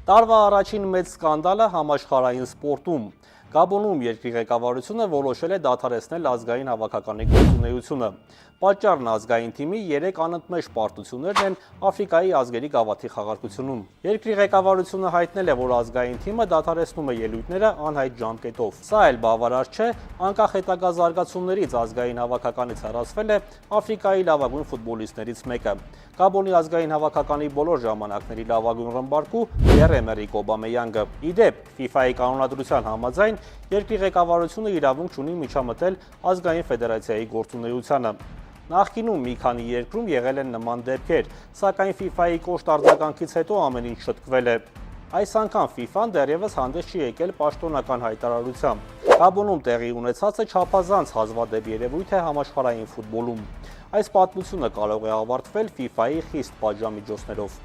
Տարվա առաջին մեծ սկանդալը համաշխարհային սպորտում։ Գաբոնում երկրի ղեկավարությունը որոշել է դադարեցնել ազգային հավաքականի գործունեությունը։ Պատճառն ազգային թիմի 3 անընդմեջ պարտություններն են Աֆրիկայի ազգերի գավաթի խաղարկությունում։ Երկրի ղեկավարությունը հայտնել է, որ ազգային թիմը դադարեցնում է ելույթները անհայտ ժամկետով։ Սա էլ բավարար չէ, անկախ հետագա զարգացումներից ազգային հավաքականից հեռացվել է Աֆրիկայի լավագույն ֆուտբոլիստներից մեկը։ Գաբոնի ազգային հավաքականի բոլոր ժամանակների լավագույն ռմբարկու Պիեր-Էմերիկ Օբամեյանգը։ Ի դեպ, FIFA-ի կանոնադրության համաձայն երկրի ղեկավարությունը իրավունք չունի միջամտել ազգային ֆեդերացիայի գործունեությանը։ Նախկինում մի քանի երկրում եղել են նման դեպքեր, սակայն FIFA-ի կոշտ արձագանքից հետո ամեն ինչ շտկվել է։ Այս անգամ FIFA-ն դեռևս հանդես չի եկել պաշտոնական հայտարարությամբ։ Գաբոնում տեղի ունեցածը չափազանց հազվադեպ երևույթ է համաշխարհային ֆուտբոլում։ Այս պատմությունը կարող է ավարտվել FIFA-ի խիստ պատժամիջոցներով։